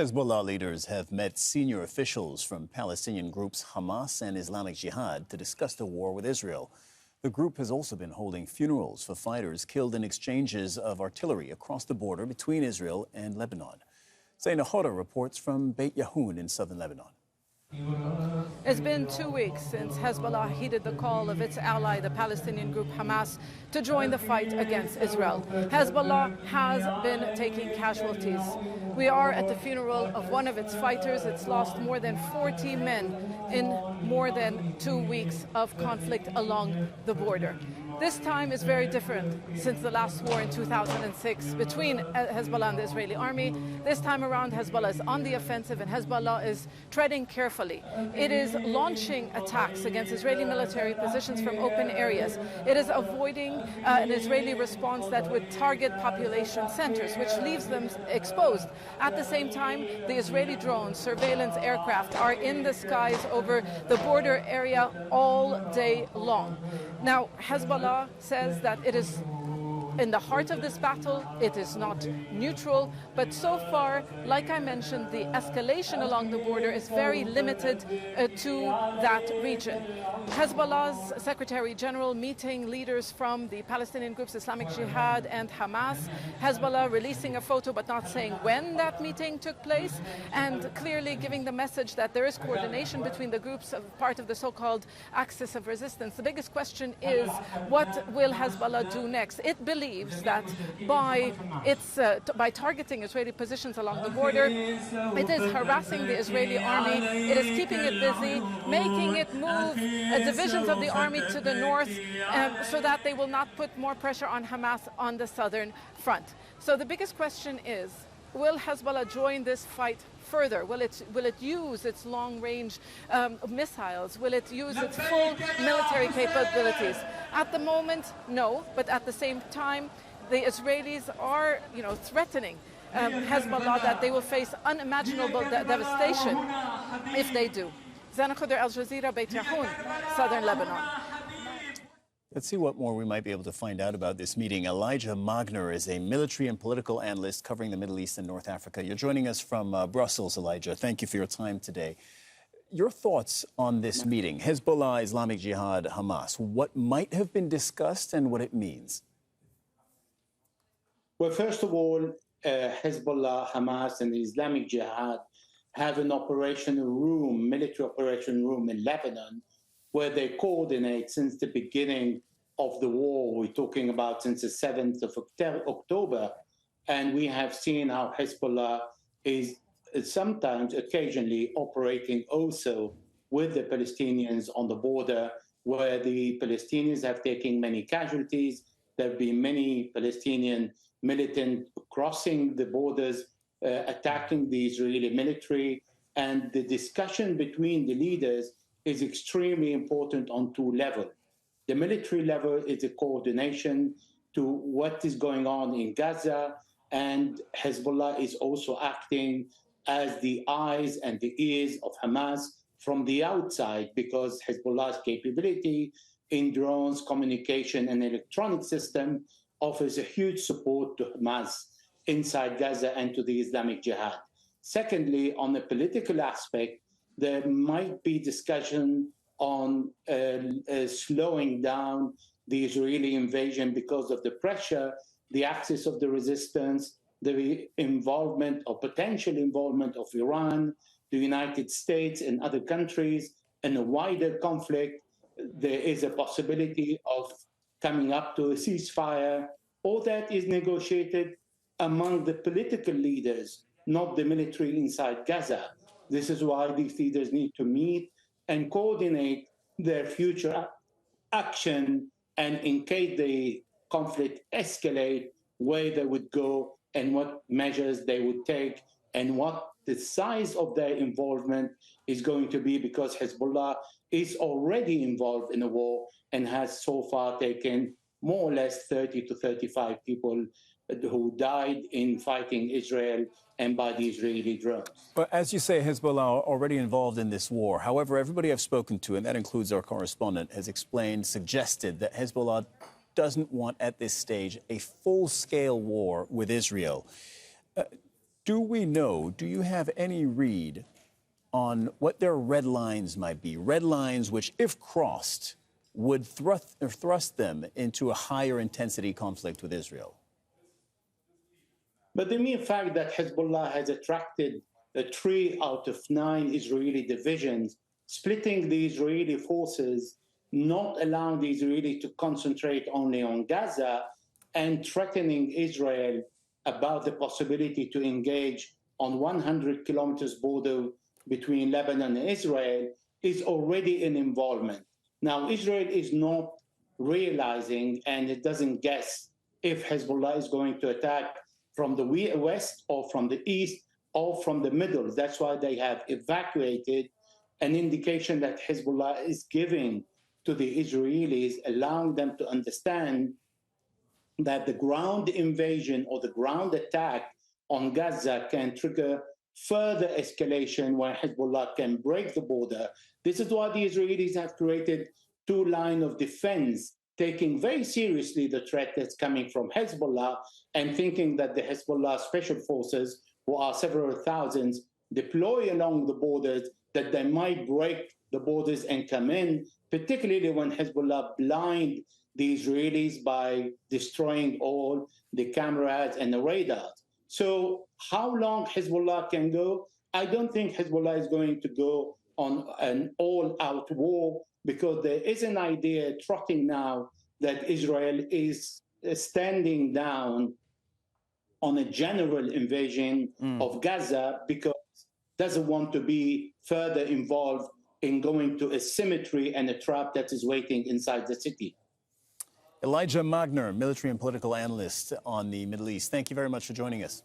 Hezbollah leaders have met senior officials from Palestinian groups Hamas and Islamic Jihad to discuss the war with Israel. The group has also been holding funerals for fighters killed in exchanges of artillery across the border between Israel and Lebanon. Zeina Khodr reports from Beit Yahoun in southern Lebanon. It's been 2 weeks since Hezbollah heeded the call of its ally, the Palestinian group Hamas, to join the fight against Israel. Hezbollah has been taking casualties. We are at the funeral of one of its fighters. It's lost more than 40 men in more than 2 weeks of conflict along the border. This time is very different since the last war in 2006 between Hezbollah and the Israeli army. This time around, Hezbollah is on the offensive and Hezbollah is treading carefully. It is launching attacks against Israeli military positions from open areas. It is avoiding an Israeli response that would target population centers, which leaves them exposed. At the same time, the Israeli drones, surveillance aircraft are in the skies over the border area all day long. Now, Hezbollah says that it is in the heart of this battle. It is not neutral, but so far, like I mentioned, the escalation along the border is very limited to that region. Hezbollah's Secretary General meeting leaders from the Palestinian groups Islamic Jihad and Hamas. Hezbollah releasing a photo but not saying when that meeting took place, and clearly giving the message that there is coordination between the groups of part of the so-called axis of resistance. The biggest question is, what will Hezbollah do next? It believes that by targeting Israeli positions along the border, it is harassing the Israeli army, it is keeping it busy, making it move divisions of the army to the north so that they will not put more pressure on Hamas on the southern front. So the biggest question is, will Hezbollah join this fight further? Will it use its long-range missiles? Will it use its full military capabilities? At the moment, no. But at the same time, the Israelis are, threatening Hezbollah that they will face unimaginable devastation if they do. Zeina, Al Jazeera, Beit Yahoun, southern Lebanon. Let's see what more we might be able to find out about this meeting. Elijah Magner is a military and political analyst covering the Middle East and North Africa. You're joining us from Brussels, Elijah. Thank you for your time today. Your thoughts on this meeting, Hezbollah, Islamic Jihad, Hamas, what might have been discussed and what it means? Well, first of all, Hezbollah, Hamas, and the Islamic Jihad have an operational room, military operation room in Lebanon, where they coordinate since the beginning of the war. We're talking about since the 7th of October. And we have seen how Hezbollah is sometimes, occasionally, operating also with the Palestinians on the border, where the Palestinians have taken many casualties. There have been many Palestinian militants crossing the borders, attacking the Israeli military. And the discussion between the leaders is extremely important on two levels. The military level is a coordination to what is going on in Gaza, and Hezbollah is also acting as the eyes and the ears of Hamas from the outside, because Hezbollah's capability in drones, communication, and electronic system offers a huge support to Hamas inside Gaza and to the Islamic Jihad. Secondly, on the political aspect, there might be discussion on slowing down the Israeli invasion because of the pressure, the axis of the resistance, the involvement or potential involvement of Iran, the United States, and other countries in a wider conflict. There is a possibility of coming up to a ceasefire. All that is negotiated among the political leaders, not the military inside Gaza. This is why these leaders need to meet and coordinate their future action, and in case the conflict escalate, where they would go and what measures they would take and what the size of their involvement is going to be, because Hezbollah is already involved in a war and has so far taken more or less 30 to 35 people who died in fighting Israel and by the Israeli drones. But as you say, Hezbollah are already involved in this war. However, everybody I've spoken to, and that includes our correspondent, has suggested that Hezbollah doesn't want at this stage a full-scale war with Israel. do you have any read on what their red lines might be? Red lines which, if crossed, would thrust them into a higher intensity conflict with Israel? But the mere fact that Hezbollah has attracted 3 out of 9 Israeli divisions, splitting the Israeli forces, not allowing the Israelis to concentrate only on Gaza, and threatening Israel about the possibility to engage on 100 kilometers border between Lebanon and Israel, is already an involvement. Now, Israel is not realizing, and it doesn't guess, if Hezbollah is going to attack from the west or from the east or from the middle. That's why they have evacuated, an indication that Hezbollah is giving to the Israelis, allowing them to understand that the ground invasion or the ground attack on Gaza can trigger further escalation where Hezbollah can break the border. This is why the Israelis have created 2 lines of defense, taking very seriously the threat that's coming from Hezbollah and thinking that the Hezbollah special forces, who are several thousands, deploy along the borders, that they might break the borders and come in, particularly when Hezbollah blind the Israelis by destroying all the cameras and the radars. So how long Hezbollah can go? I don't think Hezbollah is going to go on an all-out war, because there is an idea trotting now that Israel is standing down on a general invasion of Gaza, because it doesn't want to be further involved in going to a cemetery and a trap that is waiting inside the city. Elijah Magner, military and political analyst on the Middle East. Thank you very much for joining us.